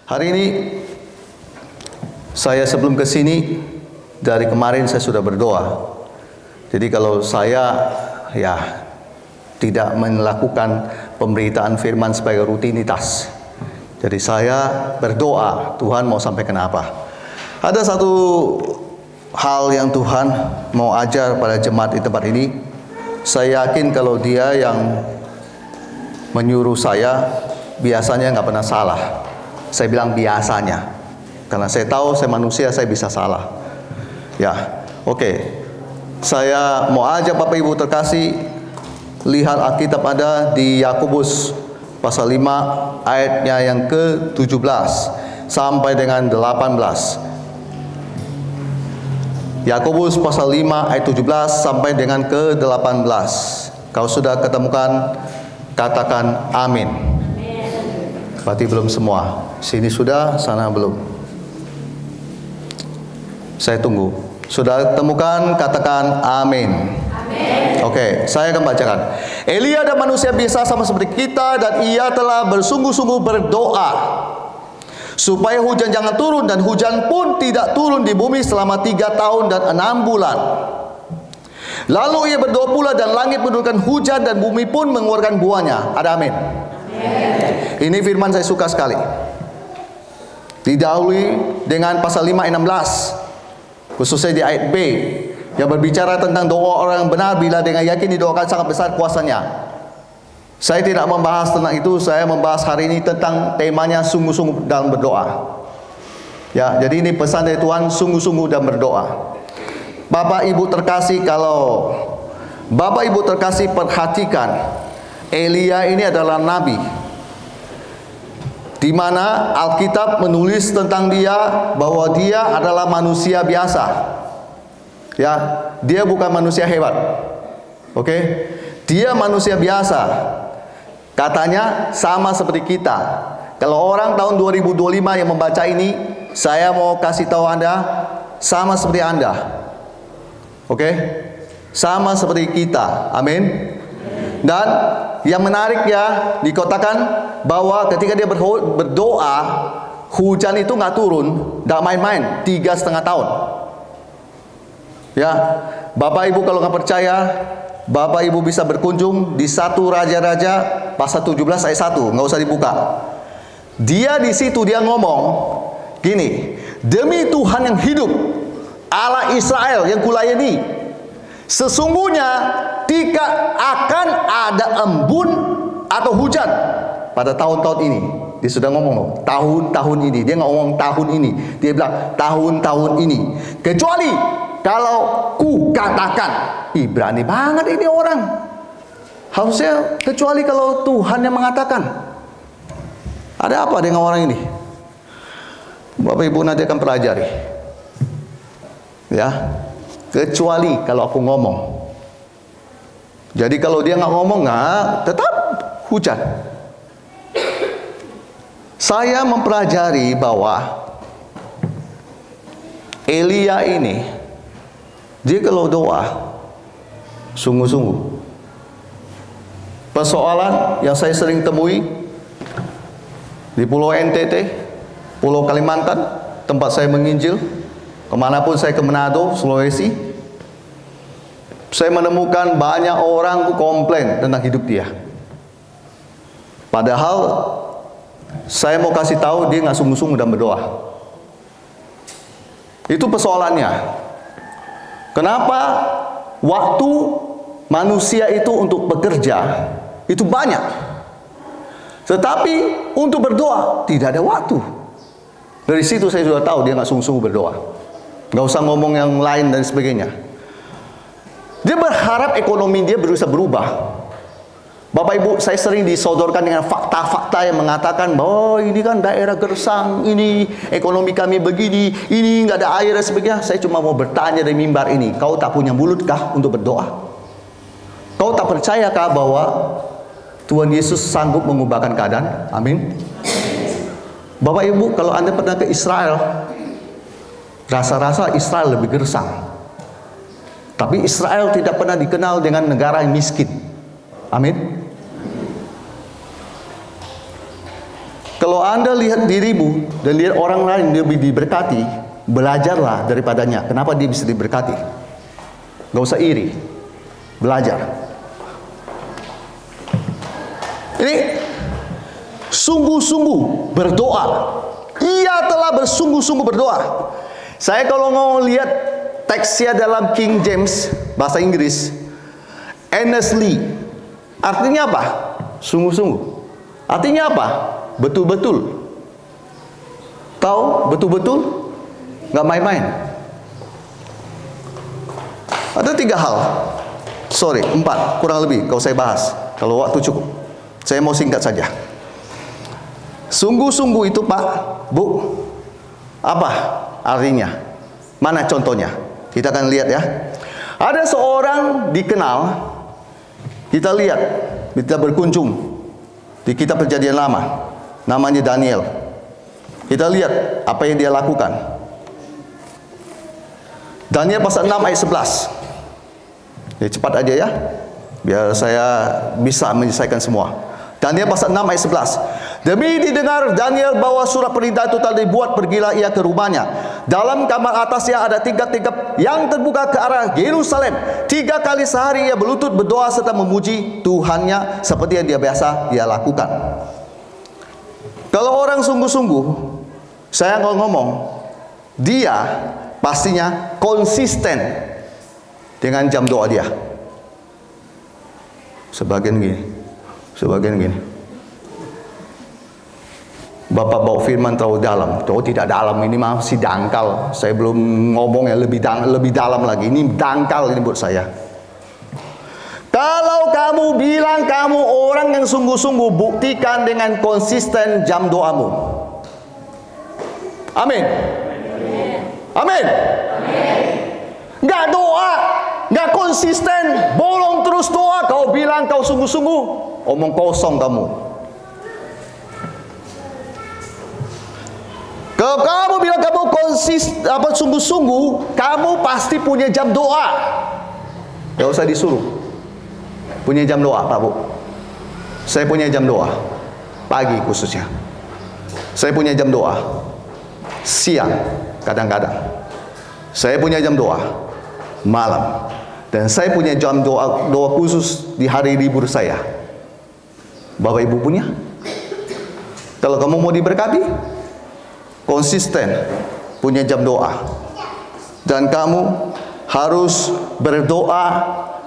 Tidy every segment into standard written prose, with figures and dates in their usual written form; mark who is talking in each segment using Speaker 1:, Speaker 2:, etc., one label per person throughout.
Speaker 1: Hari ini saya sebelum ke sini, dari kemarin saya sudah berdoa. Jadi kalau saya tidak melakukan pemberitaan firman sebagai rutinitas. Jadi saya berdoa, Tuhan mau sampaikan apa. Ada satu hal yang Tuhan mau ajar pada jemaat di tempat ini. Saya yakin kalau Dia yang menyuruh saya, biasanya nggak pernah salah. Saya bilang biasanya, karena saya tahu saya manusia, saya bisa salah. Oke. Saya mau ajak Bapak Ibu terkasih, lihat Alkitab ada di Yakobus pasal 5 ayatnya yang ke-17 sampai dengan 18. Yakobus pasal 5 ayat 17 sampai dengan ke-18. Kalau sudah ketemukan, katakan amin. Berarti belum semua. Sini sudah, sana belum. Saya tunggu. Sudah temukan, katakan amin. Oke, saya akan bacakan. Elia adalah manusia biasa sama seperti kita, dan ia telah bersungguh-sungguh berdoa supaya hujan jangan turun, dan hujan pun tidak turun di bumi selama 3 tahun dan 6 bulan. Lalu ia berdoa pula, dan langit menurunkan hujan, dan bumi pun mengeluarkan buahnya. Ada amin? Ini firman saya suka sekali. Didahului dengan pasal 5 ayat 16, khususnya di ayat B, yang berbicara tentang doa orang yang benar bila dengan yakin didoakan sangat besar kuasanya. Saya tidak membahas tentang itu. Saya membahas hari ini tentang temanya sungguh-sungguh dalam berdoa. Jadi ini pesan dari Tuhan, sungguh-sungguh dalam berdoa. Bapak Ibu terkasih, kalau Bapak Ibu terkasih perhatikan, Elia ini adalah nabi, di mana Alkitab menulis tentang dia bahwa dia adalah manusia biasa. Dia bukan manusia hebat. Oke? Dia manusia biasa. Katanya sama seperti kita. Kalau orang tahun 2025 yang membaca ini, saya mau kasih tahu Anda, sama seperti Anda. Oke? Sama seperti kita. Amin. Dan yang menarik dikatakan bahwa ketika dia berdoa, hujan itu nggak turun, nggak main-main, 3,5 tahun. Bapak Ibu kalau nggak percaya, Bapak Ibu bisa berkunjung di 1 Raja-Raja pasal 17 ayat 1, nggak usah dibuka. Dia di situ dia ngomong gini, demi Tuhan yang hidup, Allah Israel yang kulayani, sesungguhnya tidak akan ada embun atau hujan pada tahun-tahun ini. Dia sudah ngomong tahun-tahun ini. Dia nggak ngomong tahun ini, dia bilang tahun-tahun ini, kecuali kalau ku katakan. Berani banget ini orang. Harusnya kecuali kalau Tuhan yang mengatakan. Ada apa dengan orang ini? Bapak Ibu nanti akan pelajari. Kecuali kalau aku ngomong. Jadi kalau dia nggak ngomong, tetap hujan. Saya mempelajari bahwa Elia ini, dia kalau doa sungguh-sungguh. Persoalan yang saya sering temui di Pulau NTT, Pulau Kalimantan, tempat saya menginjil, kemanapun saya ke Manado, Sulawesi, saya menemukan banyak orang komplain tentang hidup dia. Padahal saya mau kasih tahu dia nggak sungguh-sungguh dalam berdoa. Itu persoalannya. Kenapa waktu manusia itu untuk bekerja itu banyak, tetapi untuk berdoa tidak ada waktu. Dari situ saya sudah tahu dia nggak sungguh-sungguh berdoa. Nggak usah ngomong yang lain dan sebagainya. Dia berharap ekonomi dia bisa berubah. Bapak Ibu, saya sering disodorkan dengan fakta-fakta yang mengatakan bahwa ini kan daerah gersang, ini ekonomi kami begini, ini nggak ada air dan sebagainya. Saya cuma mau bertanya dari mimbar ini, kau tak punya mulutkah untuk berdoa? Kau tak percayakah bahwa Tuhan Yesus sanggup mengubahkan keadaan? Amin. Bapak Ibu, kalau Anda pernah ke Israel, rasa-rasa Israel lebih gersang. Tapi Israel tidak pernah dikenal dengan negara yang miskin. Amin. Kalau Anda lihat dirimu dan lihat orang lain lebih diberkati, belajarlah daripadanya. Kenapa dia bisa diberkati? Gak usah iri, belajar. Ini sungguh-sungguh berdoa. Ia telah bersungguh-sungguh berdoa. Saya kalau mau lihat teksnya dalam King James bahasa Inggris, earnestly, artinya apa? Sungguh-sungguh. Artinya apa? Betul-betul. Tahu? Betul-betul? Nggak main-main. Ada 3 hal. Sorry, 4 kurang lebih kalau saya bahas. Kalau waktu cukup, saya mau singkat saja. Sungguh-sungguh itu Pak, Bu, apa artinya? Mana contohnya? Kita akan lihat ya. Ada seorang dikenal, kita lihat, kita berkunjung di kitab Perjanjian Lama, namanya Daniel. Kita lihat apa yang dia lakukan. Daniel pasal 6 ayat 11. Ya, cepat aja ya, biar saya bisa menyelesaikan semua. Daniel pasal 6 ayat 11. Demi didengar Daniel bahwa surat perintah itu telah dibuat, pergilah ia ke rumahnya. Dalam kamar atasnya ada tingkap-tingkap yang terbuka ke arah Yerusalem. 3 kali sehari ia berlutut berdoa serta memuji Tuhannya seperti yang dia biasa dia lakukan. Kalau orang sungguh-sungguh, saya ngomong, dia pastinya konsisten dengan jam doa dia. Sebagian gini. Bapak bawa firman terlalu dalam. Oh, tidak dalam, ini masih dangkal. Saya belum ngomong yang lebih dalam lagi. Ini dangkal ini buat saya. Kalau kamu bilang kamu orang yang sungguh-sungguh, buktikan dengan konsisten jam doamu. Amin. Amin. Nggak doa, nggak konsisten, bolong terus doa. Kau bilang kau sungguh-sungguh, omong kosong kamu. Kalau kamu bilang kamu sungguh-sungguh, kamu pasti punya jam doa. Gak usah disuruh. Punya jam doa, Pak Bu. Saya punya jam doa pagi khususnya. Saya punya jam doa siang kadang-kadang. Saya punya jam doa malam. Dan saya punya jam doa khusus di hari libur saya. Bapak Ibu punya? Kalau kamu mau diberkati, konsisten punya jam doa. Dan kamu harus berdoa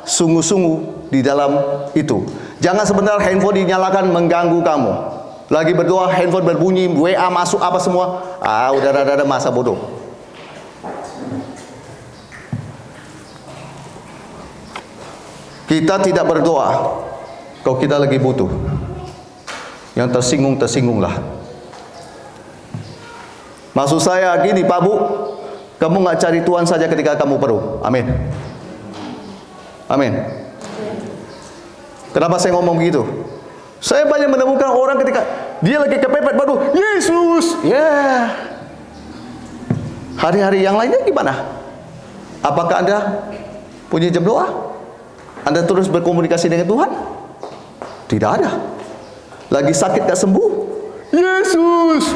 Speaker 1: sungguh-sungguh di dalam itu. Jangan sebentar handphone dinyalakan mengganggu kamu. Lagi berdoa handphone berbunyi, WA masuk apa semua. Udah ada masa bodoh. Kita tidak berdoa kalau kita lagi butuh. Yang tersinggunglah. Maksud saya gini, Pak Bu, kamu nggak cari Tuhan saja ketika kamu perlu. Amin. Amin. Kenapa saya ngomong begitu? Saya banyak menemukan orang ketika dia lagi kepepet baru, Yesus. Ya. Hari-hari yang lainnya gimana? Apakah Anda punya jam doa? Anda terus berkomunikasi dengan Tuhan? Tidak ada. Lagi sakit gak sembuh? Yesus.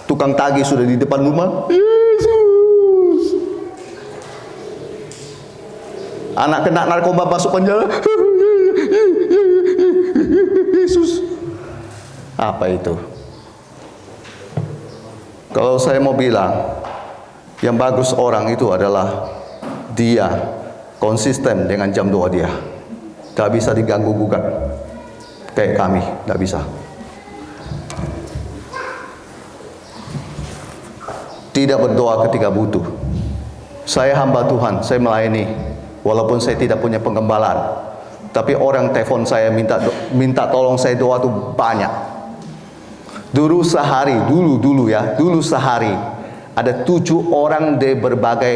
Speaker 1: Tukang tagih sudah di depan rumah. Yesus. Anak kena narkoba masuk penjara. Yesus. Apa itu? Kalau saya mau bilang, yang bagus orang itu adalah dia konsisten dengan jam doa dia. Gak bisa diganggu gugat. Kayak kami, gak bisa. Tidak berdoa ketika butuh. Saya hamba Tuhan, saya melayani. Walaupun saya tidak punya penggembalaan, tapi orang telepon saya minta tolong saya doa tuh banyak. Dulu sehari ada 7 orang dari berbagai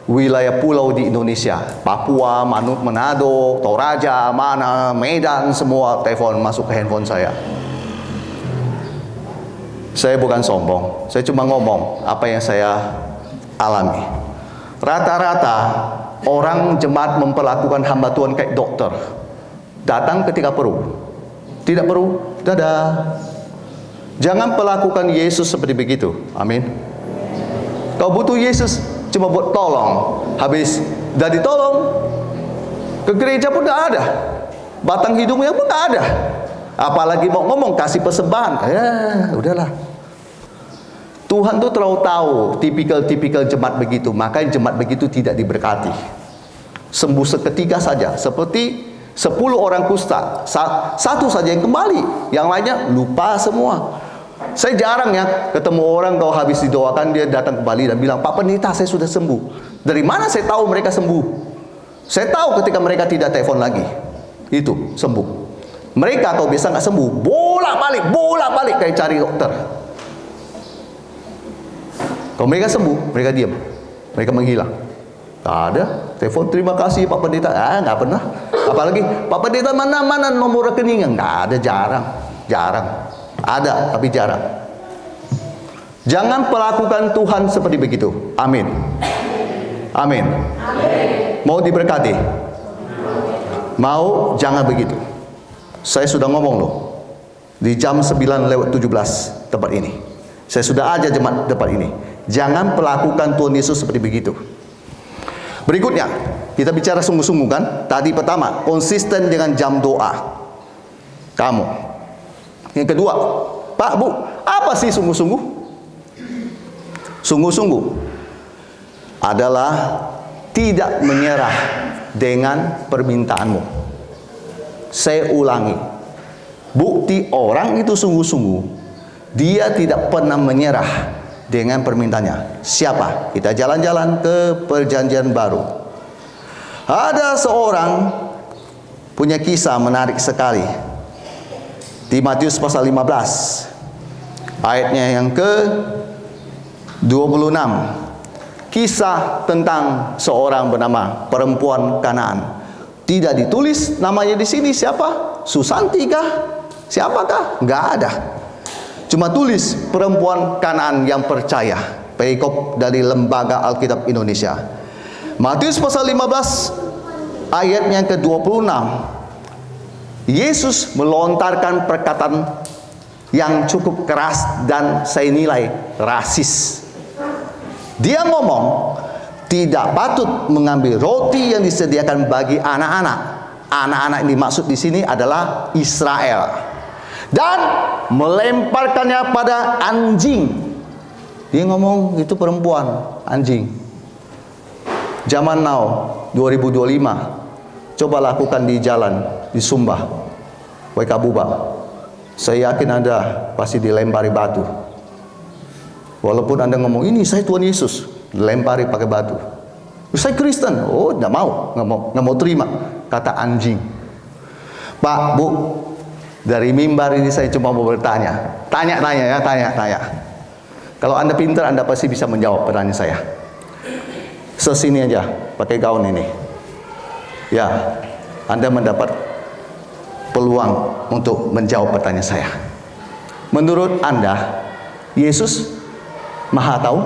Speaker 1: wilayah pulau di Indonesia, Papua, Manado, Toraja, Medan, semua telepon masuk ke handphone saya. Saya bukan sombong, saya cuma ngomong apa yang saya alami. Rata-rata orang jemaat memperlakukan hamba Tuhan kayak dokter. Datang ketika perlu, tidak perlu, dadah. Jangan perlakukan Yesus seperti begitu. Amin. Kau butuh Yesus cuma buat tolong, habis dah ditolong, ke gereja pun tak ada, batang hidungnya pun tak ada, apalagi mau ngomong kasih persembahan. Udahlah. Tuhan tuh terlalu tahu tipikal jemaat begitu, makanya jemaat begitu tidak diberkati. Sembuh seketika saja, seperti 10 orang kusta, satu saja yang kembali, yang lainnya lupa semua. Saya jarang ya ketemu orang kalau habis didoakan dia datang kembali dan bilang, Pak Pendeta saya sudah sembuh. Dari mana saya tahu mereka sembuh? Saya tahu ketika mereka tidak telepon lagi, itu sembuh. Mereka kalau biasa nggak sembuh, bolak-balik kayak cari dokter. Kalau mereka sembuh, mereka diam, mereka menghilang. Tak ada telepon, terima kasih Pak Pendeta, nggak pernah. Apalagi Pak Pendeta mana nomor rekeningnya, nggak ada, jarang. Ada tapi jarang. Jangan perlakukan Tuhan seperti begitu. Amin. Amin. Mau diberkati? Mau, jangan begitu. Saya sudah ngomong loh di jam 9:17 tempat ini. Saya sudah aja jemaat tempat ini. Jangan perlakukan Tuhan Yesus seperti begitu. Berikutnya, kita bicara sungguh-sungguh kan? Tadi pertama, konsisten dengan jam doa kamu. Yang kedua, Pak, Bu, apa sih sungguh-sungguh? Sungguh-sungguh adalah tidak menyerah dengan permintaanmu. Saya ulangi, bukti orang itu sungguh-sungguh, dia tidak pernah menyerah dengan permintaannya. Siapa? Kita jalan-jalan ke Perjanjian Baru. Ada seorang punya kisah menarik sekali. Di Matius pasal 15 ayatnya yang ke-26, kisah tentang seorang bernama perempuan Kanaan. Tidak ditulis namanya di sini siapa? Susanti kah? Siapakah? Enggak ada. Cuma tulis perempuan Kanaan yang percaya. Perikop dari Lembaga Alkitab Indonesia. Matius pasal 15 ayatnya ke-26. Yesus melontarkan perkataan yang cukup keras dan saya nilai rasis. Dia ngomong, tidak patut mengambil roti yang disediakan bagi anak-anak. Anak-anak yang dimaksud di sini adalah Israel. Dan melemparkannya pada anjing. Dia ngomong itu perempuan, anjing. Zaman now 2025. Coba lakukan di jalan di Sumba, Waikabuba. Saya yakin Anda pasti dilempari batu. Walaupun Anda ngomong, ini saya Tuhan Yesus, dilempari pakai batu. Saya Kristen, oh nggak mau terima, kata anjing. Pak, Bu, dari mimbar ini saya cuma mau bertanya, tanya. Kalau Anda pintar, Anda pasti bisa menjawab pertanyaan saya. Sesini aja, pakai gaun ini. Ya, Anda mendapat peluang untuk menjawab pertanyaan saya. Menurut Anda, Yesus Maha Tahu?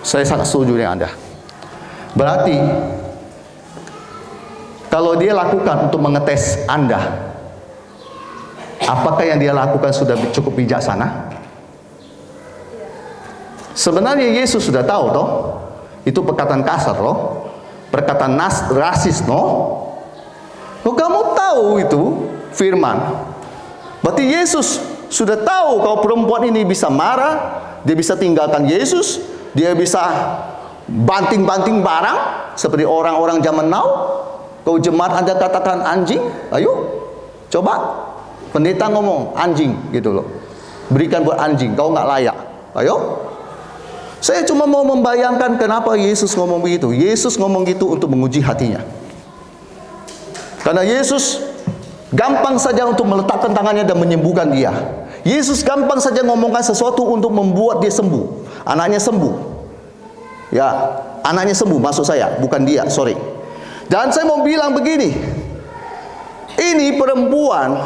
Speaker 1: Saya sangat setuju dengan Anda. Berarti, kalau dia lakukan untuk mengetes Anda, apakah yang dia lakukan sudah cukup bijaksana? Sebenarnya Yesus sudah tahu toh. Itu perkataan kasar loh, perkataan rasis loh. Kamu tahu itu firman. Berarti Yesus sudah tahu kalau perempuan ini bisa marah, dia bisa tinggalkan Yesus, dia bisa banting-banting barang seperti orang-orang zaman now. Kalau jemaat Anda katakan anjing, ayo coba pendeta ngomong anjing gitu loh. Berikan buat anjing, kau nggak layak. Ayo. Saya cuma mau membayangkan kenapa Yesus ngomong begitu. Yesus ngomong gitu untuk menguji hatinya. Karena Yesus gampang saja untuk meletakkan tangannya dan menyembuhkan dia. Yesus gampang saja ngomongkan sesuatu untuk membuat dia sembuh. Anaknya sembuh. Ya, anaknya sembuh maksud saya, bukan dia, sorry. Dan saya mau bilang begini. Ini perempuan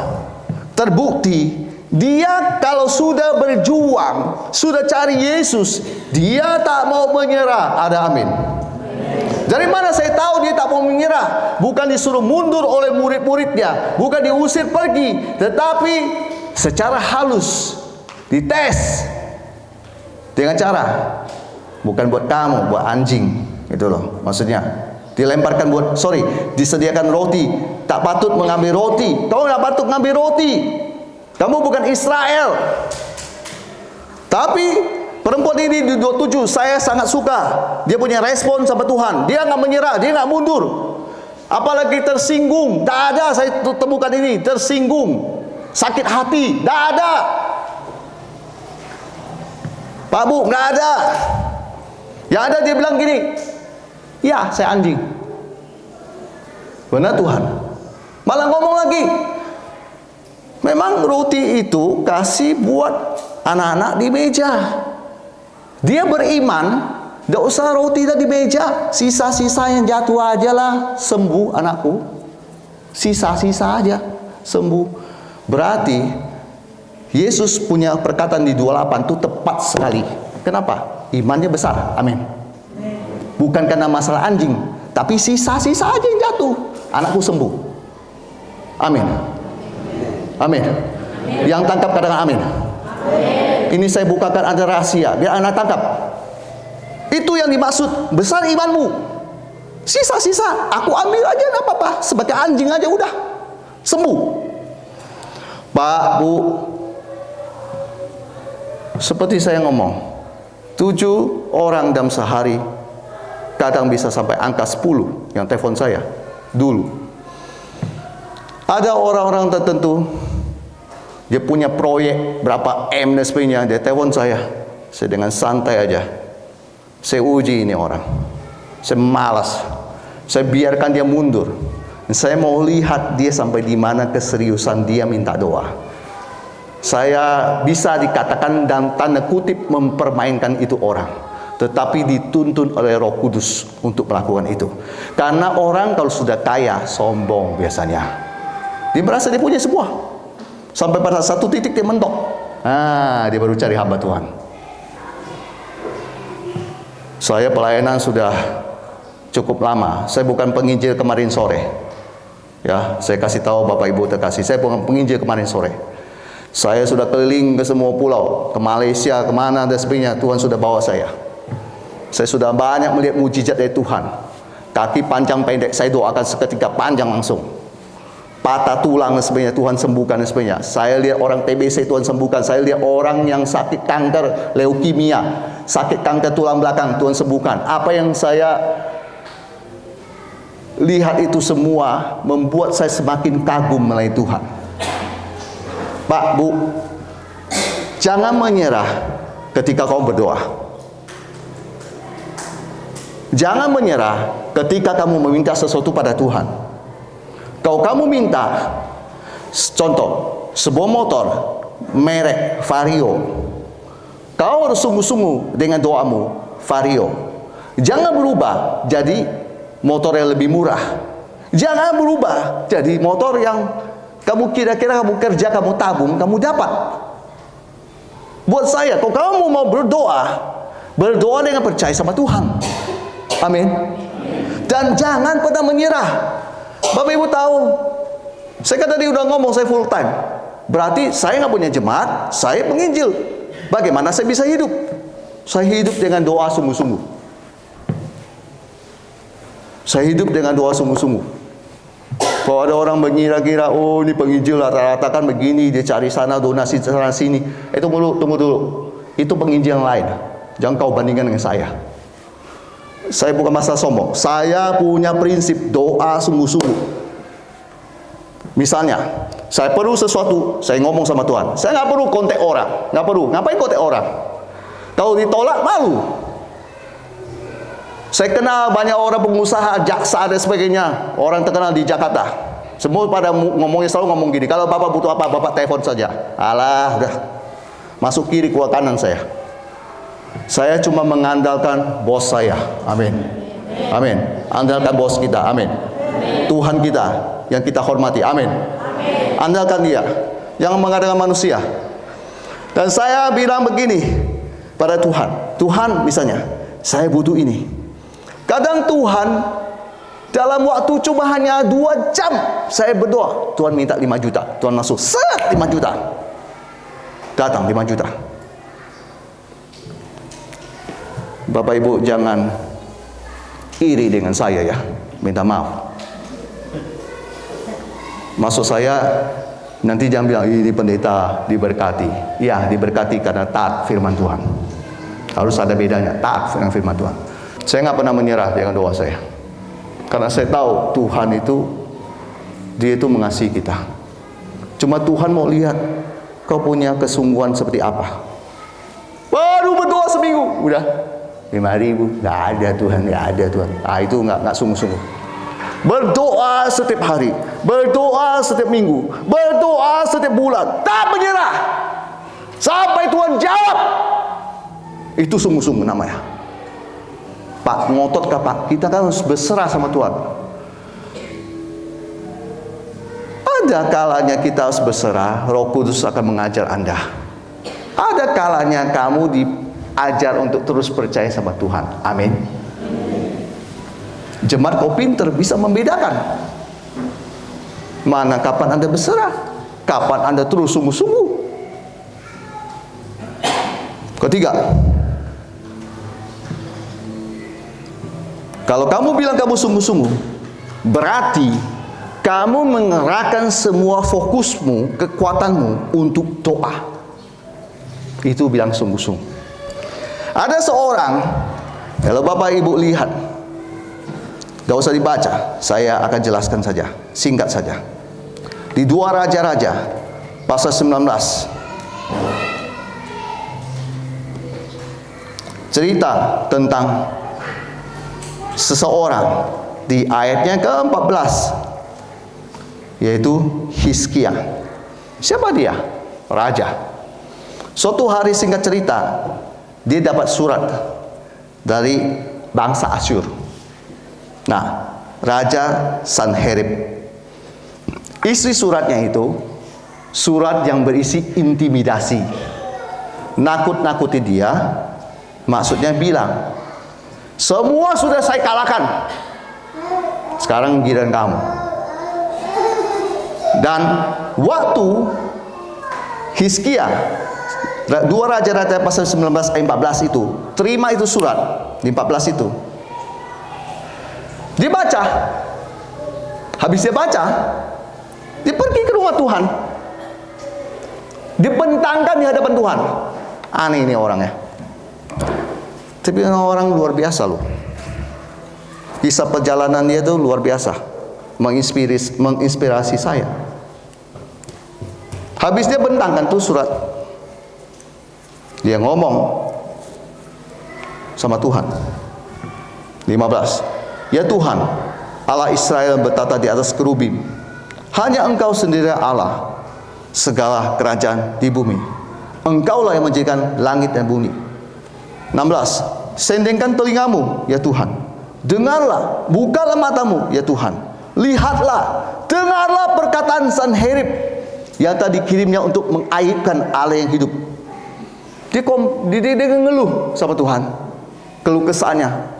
Speaker 1: terbukti dia kalau sudah berjuang, sudah cari Yesus, dia tak mau menyerah. Ada amin? Dari mana saya tahu dia tak mau menyerah? Bukan disuruh mundur oleh murid-muridnya, bukan diusir pergi, tetapi secara halus dites dengan cara bukan buat kamu, buat anjing. Itu loh maksudnya. Dilemparkan disediakan roti. Tak patut mengambil roti. Kau tak patut mengambil roti. Kamu bukan Israel. Tapi perempuan ini di 27 saya sangat suka. Dia punya respon sama Tuhan. Dia nggak menyerah, dia nggak mundur. Apalagi tersinggung. Tak ada saya temukan ini. Tersinggung, sakit hati, tak ada. Pak Bu, nggak ada. Yang ada dia bilang gini, ya saya anjing. Benar Tuhan. Malah ngomong lagi, memang roti itu kasih buat anak-anak di meja. Dia beriman, tidak usah roti di meja, sisa-sisa yang jatuh aja lah, sembuh anakku. Sisa-sisa aja, sembuh. Berarti Yesus punya perkataan di 28 itu tepat sekali. Kenapa? Imannya besar. Amin. Bukan karena masalah anjing, tapi sisa-sisa aja yang jatuh, anakku sembuh. Amin. Amin. Yang tangkap katakan amin. Ini saya bukakan ada rahasia, biar anak tangkap. Itu yang dimaksud, besar imanmu. Sisa-sisa, aku ambil aja, enggak apa-apa. Sebagai anjing aja udah, sembuh. Pak, Bu, seperti saya ngomong, 7 orang dalam sehari, kadang bisa sampai angka 10 yang telepon saya dulu. Ada orang-orang tertentu, dia punya proyek berapa M dan sebagainya, dia telepon saya dengan santai aja. Saya uji ini orang, saya malas, saya biarkan dia mundur. Dan saya mau lihat dia sampai di mana keseriusan dia minta doa. Saya bisa dikatakan dalam tanda kutip mempermainkan itu orang, tetapi dituntun oleh Roh Kudus untuk melakukan itu. Karena orang kalau sudah kaya sombong biasanya, dia merasa dia punya semua. Sampai pada satu titik dia mentok. Dia baru cari hamba Tuhan. Saya pelayanan sudah cukup lama. Saya bukan penginjil kemarin sore. Ya, saya kasih tahu Bapak Ibu terkasih, saya bukan penginjil kemarin sore. Saya sudah keliling ke semua pulau, ke Malaysia, kemana dan sebagainya. Tuhan sudah bawa saya. Saya sudah banyak melihat mujizat dari Tuhan. Kaki panjang pendek saya doakan seketika panjang langsung. Patah tulang dan sebagainya Tuhan sembuhkan dan sebagainya. Saya lihat orang TBC Tuhan sembuhkan. Saya lihat orang yang sakit kanker, leukemia, sakit kanker tulang belakang Tuhan sembuhkan. Apa yang saya lihat itu semua membuat saya semakin kagum melayani Tuhan. Pak, Bu, jangan menyerah ketika kau berdoa. Jangan menyerah ketika kamu meminta sesuatu pada Tuhan. Kalau kamu minta, contoh, sebuah motor merek Vario, kau harus sungguh-sungguh dengan doamu, Vario. Jangan berubah jadi motor yang lebih murah. Jangan berubah jadi motor yang kamu kira-kira kamu kerja, kamu tabung, kamu dapat. Buat saya, kalau kamu mau berdoa, berdoa dengan percaya sama Tuhan. Amin. Dan jangan pernah menyerah. Bapak Ibu tahu, saya kan tadi udah ngomong saya full time. Berarti saya nggak punya jemaat, saya penginjil. Bagaimana saya bisa hidup? Saya hidup dengan doa sungguh-sungguh. Saya hidup dengan doa sungguh-sungguh. Kalau ada orang mengira-kira, oh ini penginjil rata-rata kan begini, dia cari sana donasi sana sini. Tunggu dulu. Itu penginjil yang lain. Jangan kau bandingkan dengan saya. Saya bukan masalah sombong. Saya punya prinsip doa sungguh-sungguh. Misalnya, saya perlu sesuatu, saya ngomong sama Tuhan. Saya nggak perlu kontak orang, nggak perlu. Ngapain kontak orang? Kalau ditolak malu. Saya kenal banyak orang pengusaha, jaksa dan sebagainya, orang terkenal di Jakarta. Semua pada ngomongnya selalu ngomong gini, kalau Bapak butuh apa, Bapak telepon saja. Alah, udah masuk kiri keluar kanan saya. Saya cuma mengandalkan bos saya. Amin. Amin. Andalkan bos kita. Amin. Tuhan kita yang kita hormati. Amin. Andalkan dia, jangan mengandalkan manusia. Dan saya bilang begini pada Tuhan, Tuhan misalnya, saya butuh ini. Kadang Tuhan dalam waktu cuma hanya 2 jam saya berdoa, Tuhan minta 5 juta. Tuhan masuk, set 5 juta. Datang 5 juta. Bapak Ibu jangan iri dengan saya ya. Minta maaf. Maksud saya, nanti jangan bilang, ini pendeta diberkati. Ya, diberkati karena taat firman Tuhan. Harus ada bedanya, taat dengan firman Tuhan. Saya nggak pernah menyerah dengan doa saya. Karena saya tahu Tuhan itu, Dia itu mengasihi kita. Cuma Tuhan mau lihat kau punya kesungguhan seperti apa. Baru berdoa seminggu, udah 5.000, nggak ada Tuhan, nggak ada Tuhan. Itu nggak sungguh-sungguh. Berdoa setiap hari, berdoa setiap minggu, berdoa setiap bulan, tak menyerah sampai Tuhan jawab. Itu sungguh-sungguh namanya. Pak, ngotot kah Pak? Kita kan harus berserah sama Tuhan. Ada kalanya kita harus berserah, Roh Kudus akan mengajar Anda. Ada kalanya kamu diajar untuk terus percaya sama Tuhan. Amin. Jemaat kau pinter bisa membedakan mana kapan Anda berserah, kapan Anda terus sungguh-sungguh. Ketiga, kalau kamu bilang kamu sungguh-sungguh, berarti kamu mengerahkan semua fokusmu, kekuatanmu untuk doa. Itu bilang sungguh-sungguh. Ada seorang, kalau Bapak Ibu lihat, gak usah dibaca, saya akan jelaskan saja, singkat saja. Di 2 Raja-Raja, pasal 19, cerita tentang seseorang di ayatnya ke-14, yaitu Hizkia. Siapa dia? Raja. Suatu hari, singkat cerita, dia dapat surat dari bangsa Asyur. Nah, Raja Sanherib. Isi suratnya itu surat yang berisi intimidasi, nakut-nakuti dia. Maksudnya bilang, semua sudah saya kalahkan, sekarang giliran kamu. Dan waktu Hizkia, 2 Raja-Raja pasal 19 ayat 14 itu terima itu surat di 14 itu, dia baca. Habis dia baca, dia pergi ke rumah Tuhan, dibentangkan di hadapan Tuhan. Aneh ini orangnya, tapi orang luar biasa loh. Kisah perjalanan dia itu luar biasa, menginspirasi saya. Habis dia bentangkan tuh surat, dia ngomong sama Tuhan. 15, ya Tuhan, Allah Israel bertata di atas kerubim. Hanya Engkau sendiri Allah, segala kerajaan di bumi. Engkaulah yang menjadikan langit dan bumi. 16, sendengkan telingamu ya Tuhan, dengarlah, bukalah matamu ya Tuhan, lihatlah, dengarlah perkataan Sanherib yang tadi kirimnya untuk mengaibkan Allah yang hidup. Dia ngeluh sama Tuhan, keluh kesahnya.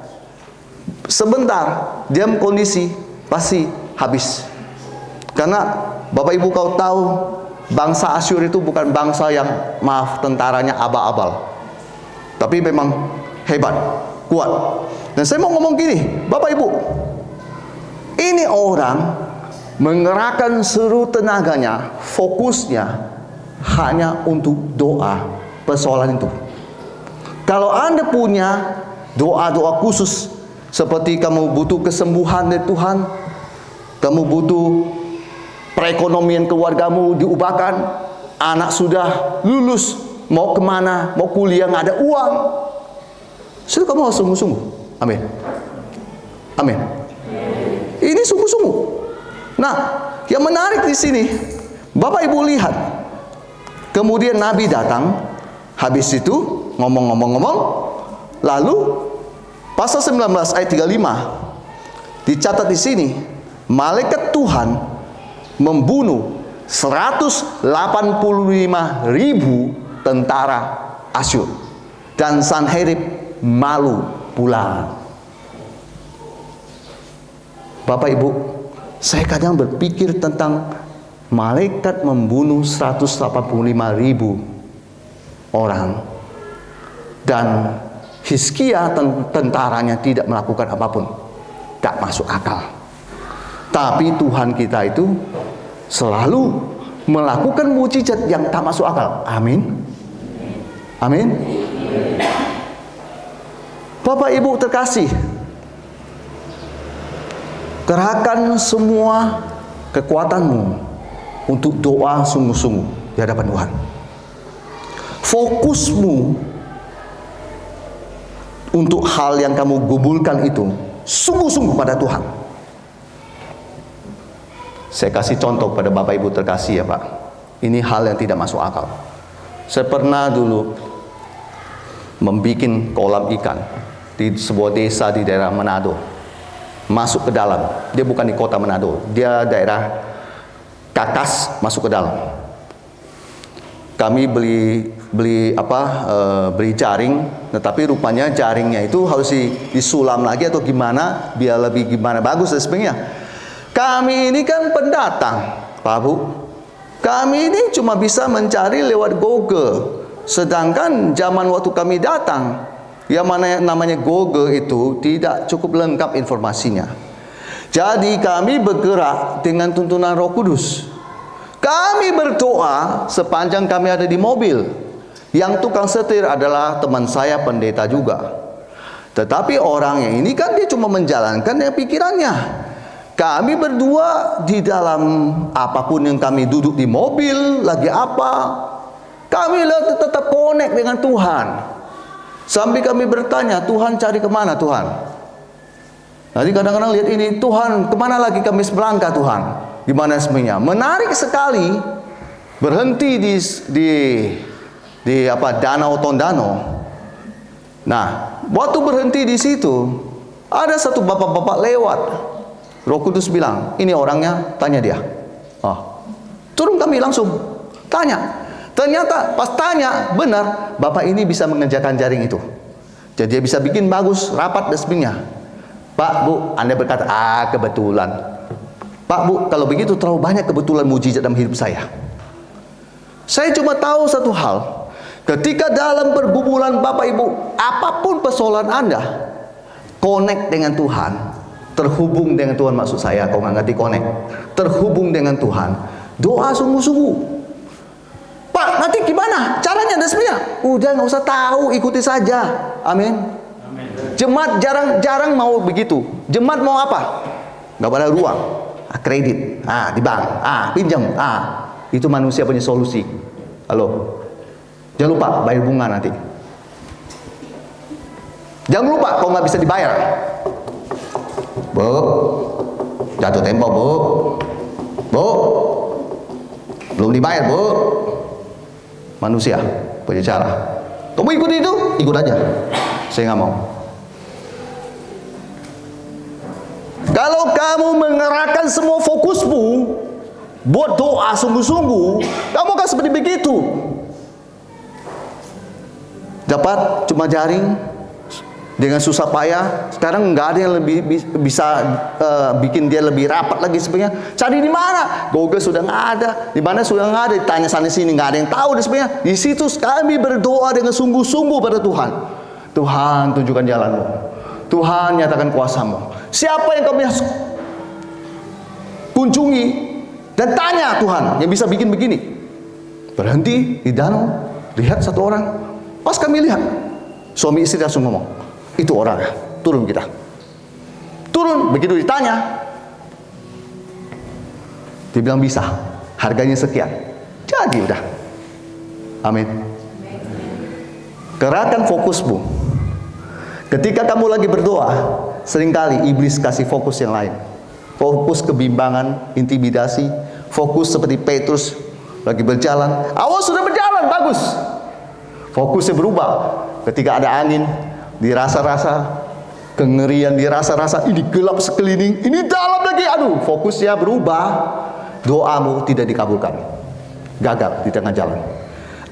Speaker 1: Sebentar, diam kondisi pasti habis. Karena Bapak Ibu kau tahu, bangsa Asyur itu bukan bangsa yang, maaf, tentaranya abal-abal, tapi memang hebat, kuat. Dan saya mau ngomong gini, Bapak Ibu, ini orang mengerahkan seluruh tenaganya, fokusnya hanya untuk doa persoalan itu. Kalau Anda punya doa-doa khusus, seperti kamu butuh kesembuhan dari Tuhan, kamu butuh perekonomian keluargamu diubahkan, anak sudah lulus, mau kemana, mau kuliah nggak ada uang, sudah kamu harus sungguh-sungguh. Amin. Amin. Ini sungguh-sungguh. Nah, yang menarik di sini, Bapak Ibu lihat, kemudian Nabi datang, habis itu ngomong-ngomong, lalu pasal 19 ayat 35 dicatat di sini, malaikat Tuhan membunuh 185.000 tentara Asyur, dan Sanherib malu pulang. Bapak Ibu, saya kadang berpikir tentang malaikat membunuh 185.000 orang, dan Hizkia tentaranya tidak melakukan apapun. Tak masuk akal. Tapi Tuhan kita itu selalu melakukan mujizat yang tak masuk akal. Amin. Amin. Bapak Ibu terkasih, kerahkan semua kekuatanmu untuk doa sungguh-sungguh di hadapan Tuhan. Fokusmu untuk hal yang kamu gumulkan itu sungguh-sungguh pada Tuhan. Saya kasih contoh pada Bapak Ibu terkasih ya Pak. Ini hal yang tidak masuk akal. Saya pernah dulu membuat kolam ikan di sebuah desa di daerah Manado. Masuk ke dalam. Dia bukan di kota Manado, dia daerah Kakas, masuk ke dalam. Kami beli jaring, tetapi rupanya jaringnya itu harus disulam lagi atau gimana biar lebih bagus dan sebagainya. Kami ini kan pendatang, Pak Bu. Kami ini cuma bisa mencari lewat Google. Sedangkan zaman waktu kami datang, yang mana namanya Google itu tidak cukup lengkap informasinya. Jadi kami bergerak dengan tuntunan Roh Kudus. Kami berdoa sepanjang kami ada di mobil. Yang tukang setir adalah teman saya pendeta juga. Tetapi orang yang ini kan dia cuma menjalankan yang pikirannya. Kami berdua di dalam apapun yang kami duduk di mobil, lagi apa, kami tetap connect dengan Tuhan. Sampai kami bertanya, Tuhan cari kemana Tuhan? Nanti kadang-kadang lihat ini, Tuhan kemana lagi kami melangkah Tuhan? Gimana sebenarnya? Menarik sekali, berhenti di Danau Tondano. Nah, waktu berhenti di situ, ada satu bapak-bapak lewat. Roh Kudus bilang, ini orangnya, tanya dia. Turun kami langsung tanya. Ternyata pas tanya, benar, bapak ini bisa mengerjakan jaring itu. Jadi dia bisa bikin bagus, rapat dan sebagainya. Pak, Bu, Anda berkata, kebetulan. Pak, Bu, kalau begitu terlalu banyak kebetulan mujizat dalam hidup saya. Saya cuma tahu satu hal. Ketika dalam pergumulan Bapak Ibu, apapun persoalan Anda, connect dengan Tuhan, terhubung dengan Tuhan, maksud saya, kau nggak ngerti connect, terhubung dengan Tuhan, doa sungguh-sungguh. Pak, nanti gimana caranya dan sebagainya? Udah, nggak usah tahu, ikuti saja. Amin. Jemaat jarang mau begitu. Jemaat mau apa? Nggak ada ruang, kredit, di bank, pinjam, itu manusia punya solusi. Halo, jangan lupa bayar bunga nanti. Jangan lupa kalau nggak bisa dibayar, Bu, jatuh tempo, Bu, belum dibayar, Bu. Manusia punya cara. Kamu ikut itu, ikut aja. Saya nggak mau. Kalau kamu mengerahkan semua fokusmu buat doa sungguh-sungguh, kamu akan seperti begitu. Dapat cuma jaring dengan susah payah. Sekarang nggak ada yang lebih bisa bikin dia lebih rapat lagi sebenarnya. Cari di mana? Google sudah nggak ada. Di mana sudah nggak ada. Ditanya sana sini nggak ada yang tahu sebenarnya. Di situ kami berdoa dengan sungguh-sungguh pada Tuhan. Tuhan, tunjukkan jalanmu. Tuhan, nyatakan kuasamu. Siapa yang kami kunjungi dan tanya Tuhan yang bisa bikin begini? Berhenti di danau, lihat satu orang. Pas kami lihat, suami istri langsung ngomong, itu orang, turun kita. Turun, begitu ditanya, dia bilang bisa, harganya sekian. Jadi udah. Amin. Kerahkan fokusmu. Ketika kamu lagi berdoa, seringkali iblis kasih fokus yang lain. Fokus kebimbangan, intimidasi, fokus seperti Petrus lagi berjalan. Awal sudah berjalan, bagus. Fokusnya berubah. Ketika ada angin, dirasa-rasa, kengerian dirasa-rasa, ini gelap sekeliling, ini dalam lagi, fokusnya berubah. Doamu tidak dikabulkan. Gagal di tengah jalan.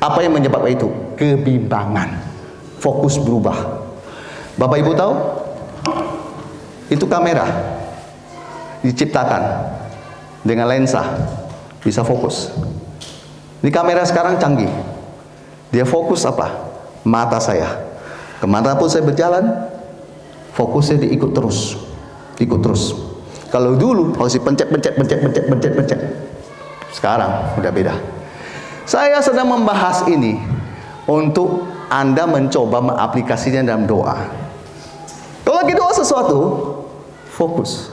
Speaker 1: Apa yang menyebabkan itu? Kebimbangan. Fokus berubah. Bapak Ibu tahu? Itu kamera. diciptakan dengan lensa, bisa fokus. Ini kamera sekarang canggih. Dia fokus apa? Mata saya. Kemanapun saya berjalan, fokusnya diikut terus. Ikut terus. Kalau dulu harus pencet. Sekarang udah beda. Saya sedang membahas ini untuk Anda mencoba mengaplikasinya dalam doa. Kalau lagi doa sesuatu, fokus.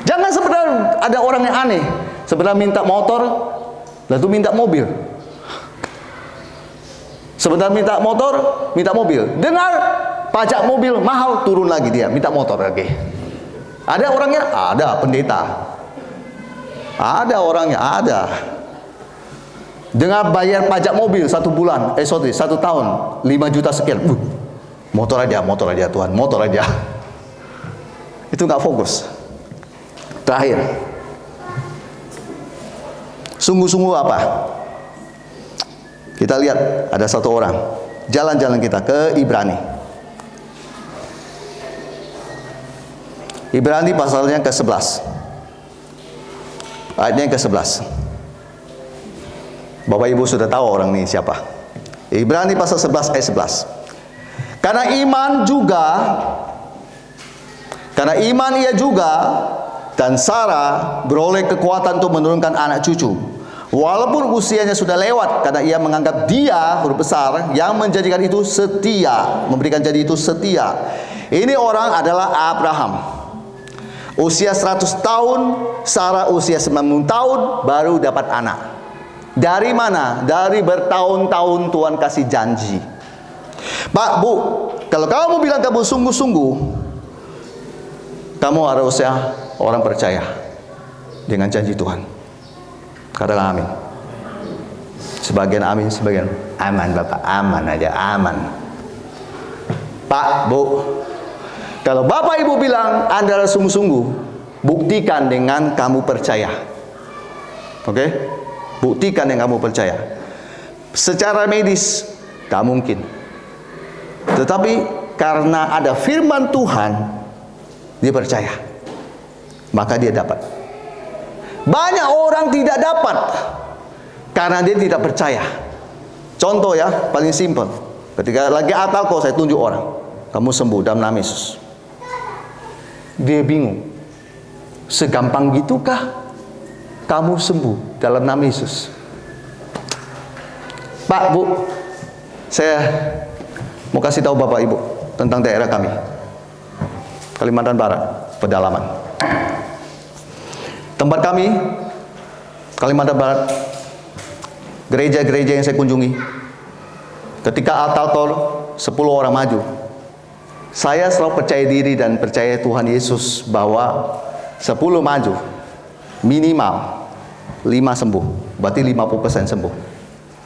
Speaker 1: Jangan sebenarnya ada orang yang aneh, sebenarnya minta motor, lalu minta mobil. Sebentar minta motor, minta mobil. Dengar pajak mobil mahal, turun lagi dia, minta motor lagi. Ada orangnya? Ada, pendeta. Ada orangnya, ada. Dengar bayar pajak mobil 1 bulan, 1 tahun, 5 juta sekian. Motor aja Tuhan, motor aja. Itu nggak fokus. Terakhir, sungguh-sungguh apa? Kita lihat ada satu orang, jalan-jalan kita ke Ibrani. Ibrani pasalnya ke-11. Ayatnya ke-11. Bapak Ibu sudah tahu orang ini siapa. Ibrani pasal 11 ayat 11. Karena iman ia juga dan Sarah beroleh kekuatan untuk menurunkan anak cucu. Walaupun usianya sudah lewat, karena ia menganggap dia, huruf besar, yang menjadikan itu setia, memberikan jadi itu setia. Ini orang adalah Abraham. Usia 100 tahun, Sarah usia 90 tahun, baru dapat anak. Dari mana? Dari bertahun-tahun Tuhan kasih janji. Pak, Bu, kalau kamu bilang kamu sungguh-sungguh, kamu harusnya orang percaya dengan janji Tuhan. Katakan amin. Sebagian amin, sebagian aman. Bapak, aman aja, aman. Pak, Bu, kalau Bapak Ibu bilang Anda harus sungguh-sungguh, buktikan dengan kamu percaya. Oke? Buktikan yang kamu percaya. Secara medis tak mungkin. Tetapi karena ada firman Tuhan, dia percaya. Maka dia dapat. Banyak orang tidak dapat karena dia tidak percaya. Contoh ya, paling simpel. Ketika lagi atalko, saya tunjuk orang, kamu sembuh dalam nama Yesus. Dia bingung. Segampang gitukah kamu sembuh dalam nama Yesus? Pak, Bu, saya mau kasih tahu Bapak Ibu tentang daerah kami, Kalimantan Barat, pedalaman. Tempat kami, Kalimantan Barat, gereja-gereja yang saya kunjungi, ketika altar 10 orang maju, saya selalu percaya diri dan percaya Tuhan Yesus bahwa 10 maju, minimal 5 sembuh, berarti 50% sembuh.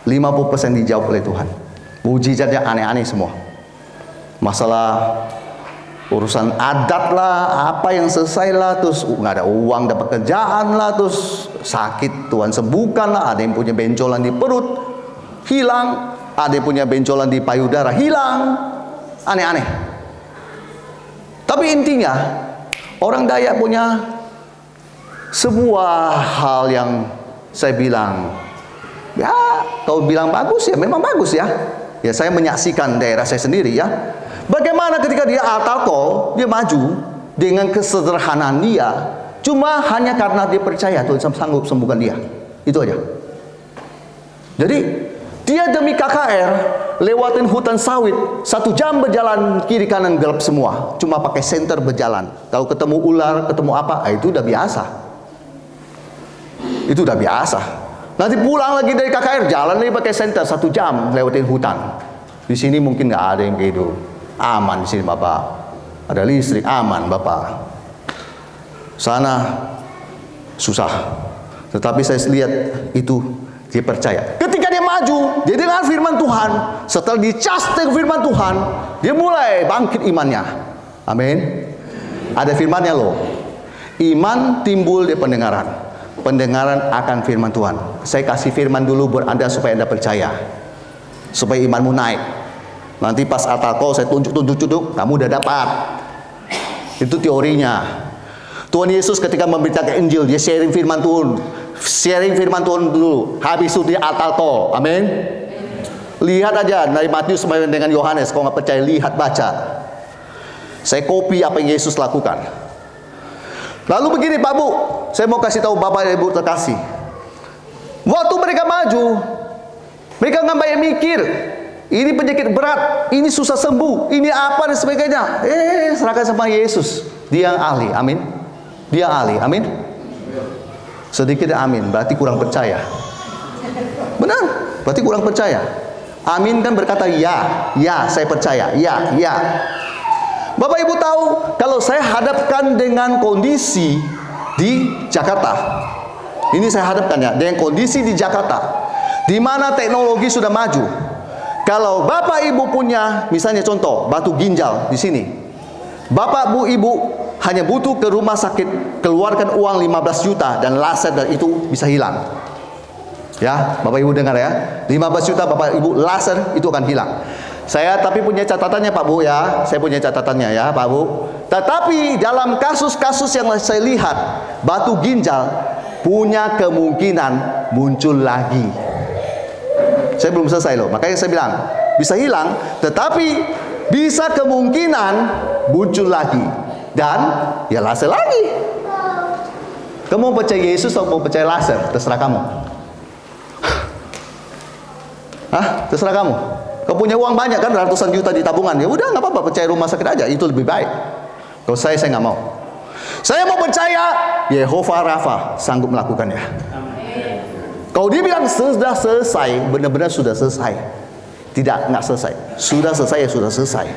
Speaker 1: 50% dijawab oleh Tuhan. Mujizatnya aneh-aneh semua. Masalah urusan adat lah, apa yang selesai lah, terus nggak ada uang dapat kerjaan lah, terus sakit Tuhan sembuhkan lah, ada yang punya benjolan di perut hilang, ada yang punya benjolan di payudara hilang, aneh-aneh. Tapi intinya orang Dayak punya sebuah hal yang saya bilang, ya kalau bilang bagus ya memang bagus ya. Ya saya menyaksikan daerah saya sendiri ya. Bagaimana ketika dia atalko, dia maju dengan kesederhanaan dia, cuma hanya karena dia percaya Tuhan sanggup sembuhkan dia. Itu aja. Jadi dia demi KKR lewatin hutan sawit 1 jam berjalan kiri kanan gelap semua, cuma pakai senter berjalan. Kalau ketemu ular, ketemu apa, itu udah biasa. Itu udah biasa. Nanti pulang lagi dari KKR jalan lagi pakai senter 1 jam lewatin hutan. Di sini mungkin nggak ada yang kayak gitu. Aman di sini Bapak. Ada listrik, aman Bapak. Sana susah. Tetapi saya lihat itu dia percaya. Ketika dia maju, dia dengar firman Tuhan. Setelah dicas dengan firman Tuhan, dia mulai bangkit imannya. Amin. Ada firmannya loh. Iman timbul dari pendengaran. Pendengaran akan firman Tuhan. Saya kasih firman dulu buat Anda supaya Anda percaya. Supaya imanmu naik. Nanti pas atalko saya tunjuk, kamu udah dapat. Itu teorinya. Tuhan Yesus ketika memberitakan Injil, dia sharing firman Tuhan. Sharing firman Tuhan dulu. Habis itu dia tol. Amin. Lihat aja dari Matius sampai dengan Yohanes. Kalau nggak percaya, lihat, baca. Saya copy apa yang Yesus lakukan. Lalu begini Pak Bu, saya mau kasih tahu Bapak Ibu terkasih. Waktu mereka maju, mereka nggak banyak mikir. Ini penyakit berat, ini susah sembuh, ini apa dan sebagainya. Serahkan sama Yesus. Dia yang ahli, amin. Dia ahli, amin. Sedikit amin, berarti kurang percaya. Benar, berarti kurang percaya. Amin kan berkata ya, ya saya percaya, ya, ya. Bapak Ibu tahu, kalau saya hadapkan dengan kondisi di Jakarta. Ini saya hadapkan ya, dengan kondisi di Jakarta, di mana teknologi sudah maju. Kalau Bapak Ibu punya, misalnya contoh, batu ginjal di sini. Bapak Bu Ibu hanya butuh ke rumah sakit, keluarkan uang 15 juta dan laser dan itu bisa hilang. Ya, Bapak Ibu dengar ya. 15 juta Bapak Ibu laser itu akan hilang. Saya tapi punya catatannya Pak Bu ya. Saya punya catatannya ya Pak Bu. Tetapi dalam kasus-kasus yang saya lihat, batu ginjal punya kemungkinan muncul lagi. Saya belum selesai loh, makanya saya bilang bisa hilang, tetapi bisa kemungkinan muncul lagi dan ya laser lagi. Kamu mau percaya Yesus atau mau percaya laser? Terserah kamu. Hah? Terserah kamu. Kau punya uang banyak kan, ratusan juta di tabungan, ya udah nggak apa-apa, percaya rumah sakit aja, itu lebih baik. Kalau saya nggak mau. Saya mau percaya Yehova Rafa sanggup melakukannya. Kalau dia bilang sudah selesai, benar-benar sudah selesai. Tidak, nggak selesai. Sudah selesai, ya sudah selesai.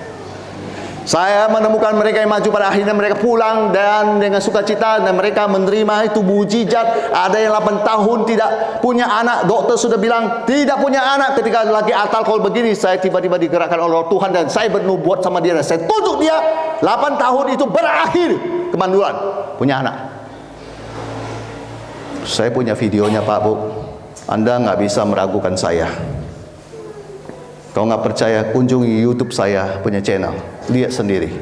Speaker 1: Saya menemukan mereka yang maju, pada akhirnya mereka pulang dan dengan sukacita dan mereka menerima itu mujizat. Ada yang 8 tahun tidak punya anak, dokter sudah bilang tidak punya anak. Ketika lagi atal call begini, saya tiba-tiba digerakkan oleh Tuhan dan saya bernubuat sama dia dan saya tunjuk dia 8 tahun itu berakhir kemandulan, punya anak. Saya punya videonya Pak Bu. Anda nggak bisa meragukan saya. Kalau nggak percaya, kunjungi YouTube saya punya channel. Lihat sendiri.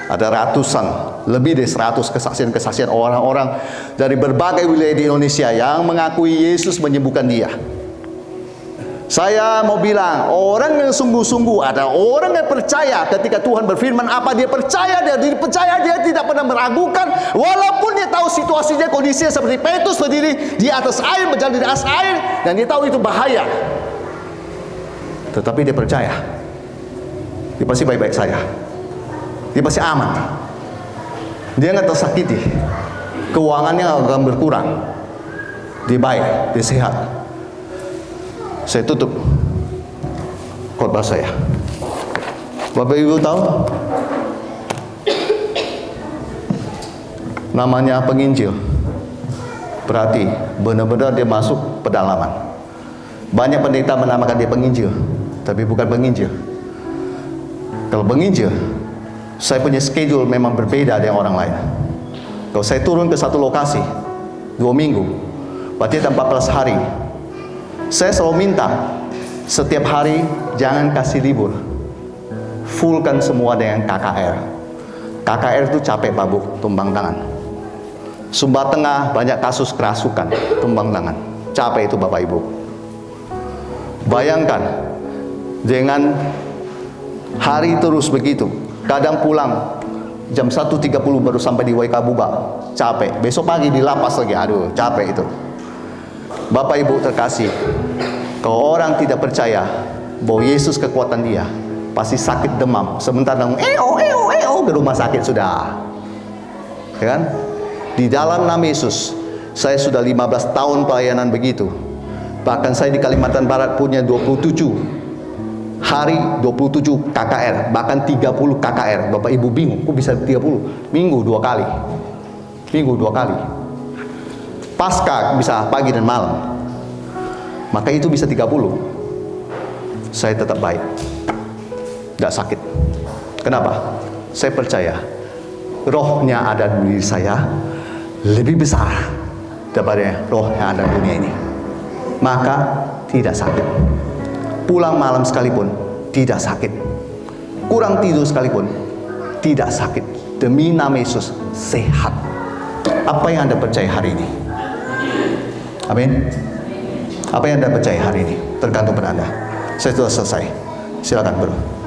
Speaker 1: Ada ratusan, lebih dari 100 kesaksian-kesaksian orang-orang dari berbagai wilayah di Indonesia yang mengakui Yesus menyembuhkan dia. Saya mau bilang, orang yang sungguh-sungguh, ada orang yang percaya ketika Tuhan berfirman apa, dia percaya, dia tidak pernah meragukan, walaupun dia tahu situasinya, kondisinya seperti Petrus berdiri di atas air, berjalan di atas air, dan dia tahu itu bahaya. Tetapi dia percaya, dia pasti baik-baik saja, dia pasti aman, dia nggak tersakiti, keuangannya akan berkurang, dia baik, dia sehat. Saya tutup khotbah saya. Bapak Ibu tahu namanya penginjil, berarti benar-benar dia masuk pedalaman. Banyak pendeta menamakan dia penginjil, tapi bukan penginjil. Kalau penginjil, saya punya schedule memang berbeda dengan orang lain. Kalau saya turun ke satu lokasi 2 minggu, berarti 14 hari. Saya selalu minta setiap hari jangan kasih libur, fullkan semua dengan KKR. KKR itu capek Pak Bu, tumbang tangan. Sumba Tengah banyak kasus kerasukan, tumbang tangan. Capek itu Bapak Ibu. Bayangkan dengan hari terus begitu, kadang pulang jam 1.30 baru sampai di Waikabuba, capek. Besok pagi di lapas lagi, aduh capek itu. Bapak Ibu terkasih, kalau orang tidak percaya bahwa Yesus kekuatan dia, pasti sakit demam, sebentar langsung ke rumah sakit sudah. Ya kan? Di dalam nama Yesus, saya sudah 15 tahun pelayanan begitu. Bahkan saya di Kalimantan Barat punya 27 hari 27 KKR, bahkan 30 KKR. Bapak Ibu bingung, kok bisa 30? Minggu 2 kali. Minggu 2 kali. Pasca bisa pagi dan malam. Maka itu bisa 30. Saya tetap baik, tidak sakit. Kenapa? Saya percaya rohnya ada di diri saya lebih besar daripada roh yang ada di dunia ini. Maka tidak sakit. Pulang malam sekalipun tidak sakit. Kurang tidur sekalipun tidak sakit. demi nama Yesus sehat. Apa yang Anda percaya hari ini? Amin. Apa yang Anda percaya hari ini tergantung pada Anda. Saya sudah selesai. Silakan bro.